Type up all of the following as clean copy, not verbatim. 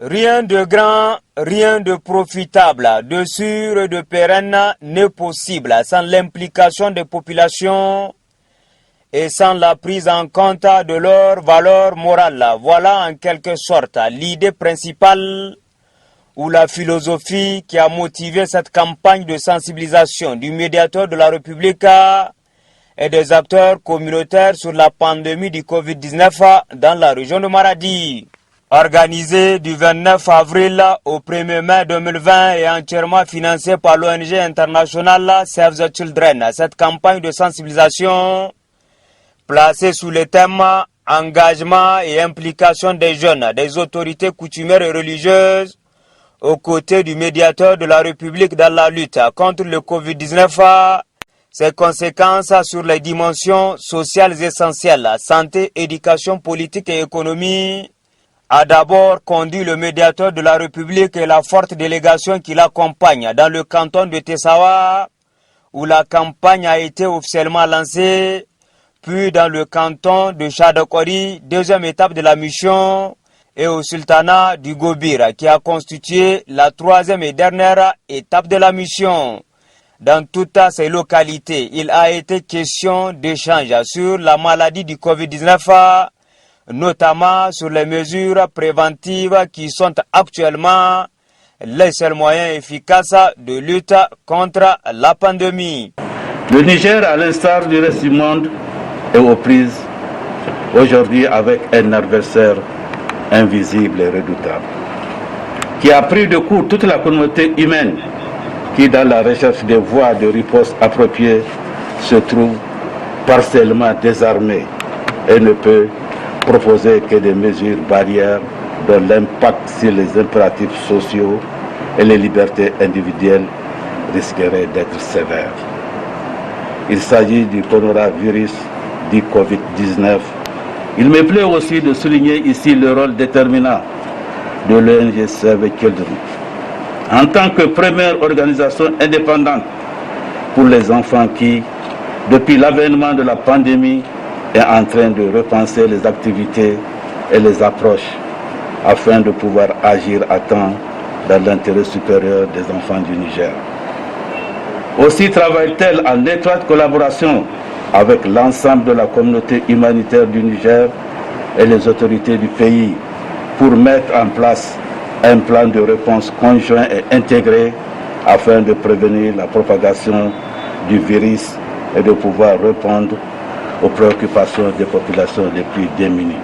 Rien de grand, rien de profitable, de sûr et de pérenne n'est possible sans l'implication des populations et sans la prise en compte de leurs valeurs morales. Voilà en quelque sorte l'idée principale ou la philosophie qui a motivé cette campagne de sensibilisation du médiateur de la République et des acteurs communautaires sur la pandémie du Covid-19 dans la région de Maradi. Organisée du 29 avril au 1er mai 2020 et entièrement financée par l'ONG internationale Save the Children, cette campagne de sensibilisation placée sous le thème engagement et implication des jeunes, des autorités coutumières et religieuses aux côtés du médiateur de la République dans la lutte contre le Covid-19, ses conséquences sur les dimensions sociales essentielles, santé, éducation, politique et économie, a d'abord conduit le médiateur de la République et la forte délégation qui l'accompagne dans le canton de Tessawa, où la campagne a été officiellement lancée, puis dans le canton de Chadokori, deuxième étape de la mission, et au sultanat du Gobir, qui a constitué la troisième et dernière étape de la mission. Dans toutes ces localités, il a été question d'échanges sur la maladie du Covid-19, notamment sur les mesures préventives qui sont actuellement les seuls moyens efficaces de lutte contre la pandémie. Le Niger, à l'instar du reste du monde, est aux prises aujourd'hui avec un adversaire invisible et redoutable, qui a pris de court toute la communauté humaine qui, dans la recherche des voies de riposte appropriées, se trouve partiellement désarmée et ne peut proposer que des mesures barrières dont l'impact sur les impératifs sociaux et les libertés individuelles risquerait d'être sévère. Il s'agit du coronavirus, du Covid-19. Il me plaît aussi de souligner ici le rôle déterminant de l'ONG Save the Children en tant que première organisation indépendante pour les enfants qui, depuis l'avènement de la pandémie, est en train de repenser les activités et les approches afin de pouvoir agir à temps dans l'intérêt supérieur des enfants du Niger. Aussi travaille-t-elle en étroite collaboration avec l'ensemble de la communauté humanitaire du Niger et les autorités du pays pour mettre en place un plan de réponse conjoint et intégré afin de prévenir la propagation du virus et de pouvoir répondre aux préoccupations des populations les plus démunies.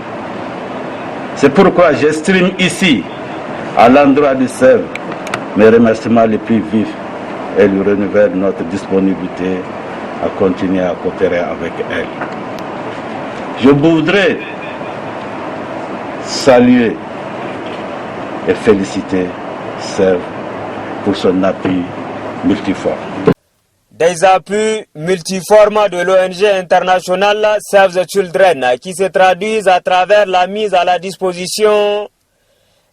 C'est pourquoi j'exprime ici, à l'endroit du Save, mes remerciements les plus vifs et lui renouvelle notre disponibilité à continuer à coopérer avec elle. Je voudrais saluer et féliciter Save pour son appui multiforme. Des appuis multiformes de l'ONG internationale Save the Children qui se traduisent à travers la mise à la disposition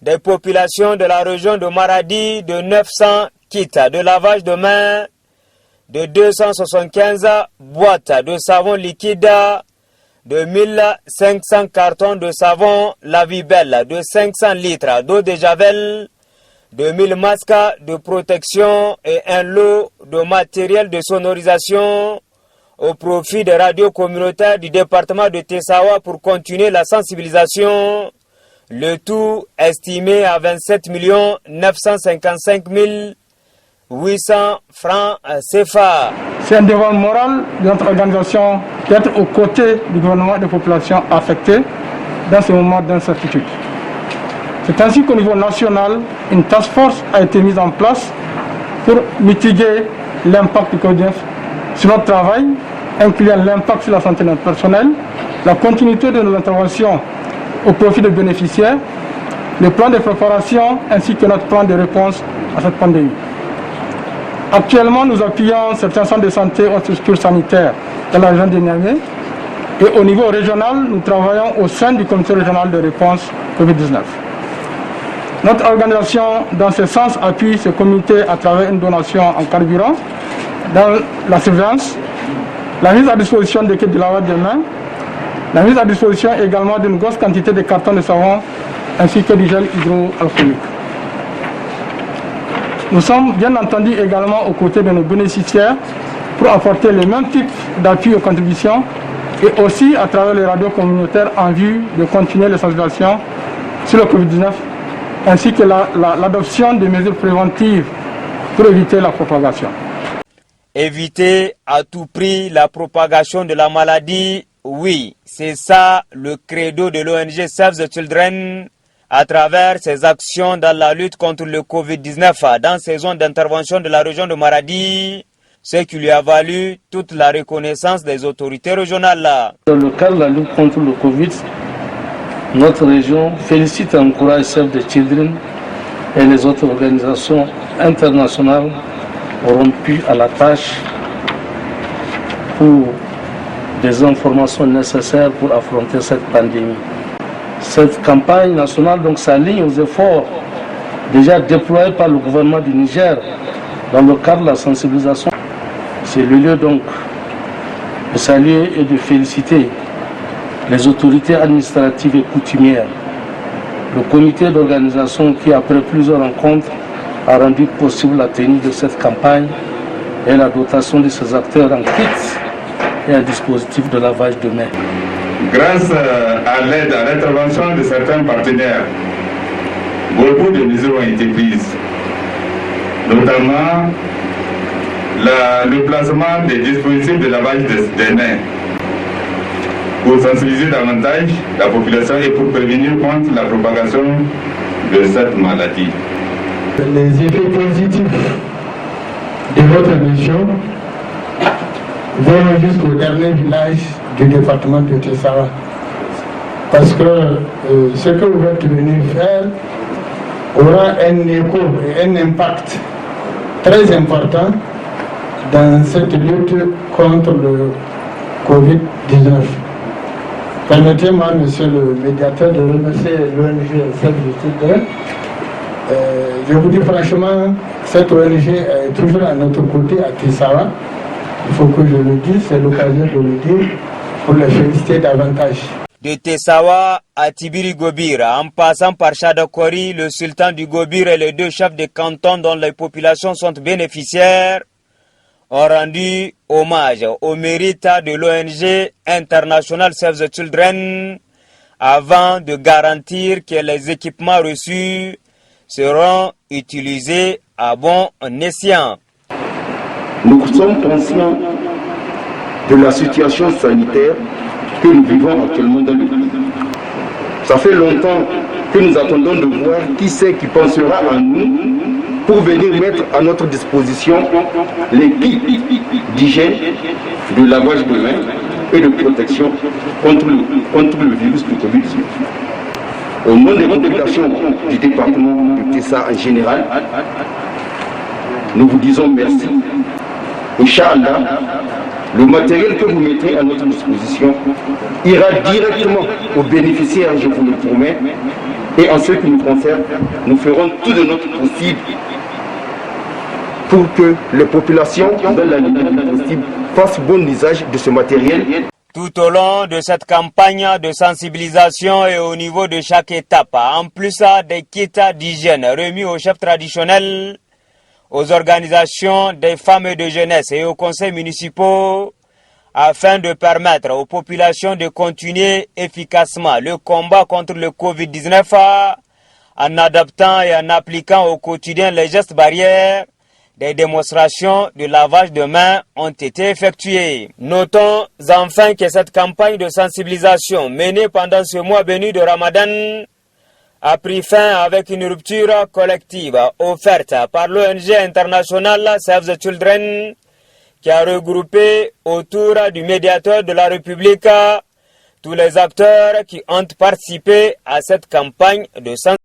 des populations de la région de Maradi de 900 kits de lavage de mains, de 275 boîtes de savon liquide, de 1500 cartons de savon Lavibel, de 500 litres d'eau de javel, de 1000 masques de protection et un lot de matériel de sonorisation au profit des radios communautaires du département de Tessawa pour continuer la sensibilisation. Le tout estimé à 27 955 800 francs CFA. C'est un devoir moral de notre organisation d'être aux côtés du gouvernement et des populations affectées dans ce moment d'incertitude. C'est ainsi qu'au niveau national, une task force a été mise en place pour mitiguer l'impact du Covid-19 sur notre travail, incluant l'impact sur la santé de notre personnel, la continuité de nos interventions au profit des bénéficiaires, le plan de préparation ainsi que notre plan de réponse à cette pandémie. Actuellement, nous appuyons certains centres de santé aux structures sanitaires dans la région de Niamey et au niveau régional, nous travaillons au sein du comité régional de réponse Covid-19. Notre organisation, dans ce sens, appuie ce comité à travers une donation en carburant, dans la surveillance, la mise à disposition d'équipes de lavage de mains, la mise à disposition également d'une grosse quantité de cartons de savon ainsi que du gel hydroalcoolique. Nous sommes bien entendu également aux côtés de nos bénéficiaires pour apporter les mêmes types d'appui aux contributions et aussi à travers les radios communautaires en vue de continuer les sensibilisations sur le Covid-19 ainsi que l'adoption des mesures préventives pour éviter la propagation. Éviter à tout prix la propagation de la maladie, oui, c'est ça le credo de l'ONG Save the Children à travers ses actions dans la lutte contre le Covid-19 dans ses zones d'intervention de la région de Maradi, ce qui lui a valu toute la reconnaissance des autorités régionales. Dans le cadre de la lutte contre le Covid, notre région félicite et encourage Save the Children et les autres organisations internationales rompues à la tâche pour des informations nécessaires pour affronter cette pandémie. Cette campagne nationale s'aligne aux efforts déjà déployés par le gouvernement du Niger dans le cadre de la sensibilisation. C'est le lieu de saluer et de féliciter les autorités administratives et coutumières, le comité d'organisation qui, après plusieurs rencontres, a rendu possible la tenue de cette campagne et la dotation de ces acteurs en kits et un dispositif de lavage de mains. Grâce à l'aide, à l'intervention de certains partenaires, beaucoup de mesures ont été prises, notamment le placement des dispositifs de lavage des mains pour sensibiliser davantage la population et pour prévenir contre la propagation de cette maladie. Les effets positifs de votre mission vont jusqu'au dernier village du département de Tessawa. Parce que ce que vous êtes venu faire aura un écho et un impact très important dans cette lutte contre le Covid-19. Permettez-moi, monsieur le médiateur, de remercier l'ONG Save the Children. Je vous dis franchement, cette ONG est toujours à notre côté à Tessawa. Il faut que je le dise, c'est l'occasion de le dire pour les féliciter davantage. De Tessawa à Tibiri Gobir, en passant par Chadakori, le sultan du Gobir et les deux chefs de canton dont les populations sont bénéficiaires, ont rendu hommage au mérite de l'ONG internationale Save the Children avant de garantir que les équipements reçus seront utilisés à bon escient. Nous sommes conscients de la situation sanitaire que nous vivons actuellement dans le pays. Ça fait longtemps que nous attendons de voir qui c'est qui pensera à nous pour venir mettre à notre disposition les kits d'hygiène, de lavage de mains et de protection contre le virus du Covid-19. Au nom des populations du département de Tessa en général, nous vous disons merci. Inch'Allah, le matériel que vous mettrez à notre disposition ira directement aux bénéficiaires, je vous le promets. Et en ce qui nous concerne, nous ferons tout de notre possible pour que les populations, dans la limite possible, fassent bon usage de ce matériel. Tout au long de cette campagne de sensibilisation et au niveau de chaque étape, en plus des kits d'hygiène remis aux chefs traditionnels, aux organisations des femmes et de jeunesse et aux conseils municipaux, afin de permettre aux populations de continuer efficacement le combat contre le Covid-19 en adaptant et en appliquant au quotidien les gestes barrières. Des démonstrations de lavage de mains ont été effectuées. Notons enfin que cette campagne de sensibilisation menée pendant ce mois béni de Ramadan a pris fin avec une rupture collective offerte par l'ONG internationale Save the Children qui a regroupé autour du médiateur de la République tous les acteurs qui ont participé à cette campagne de sensibilisation.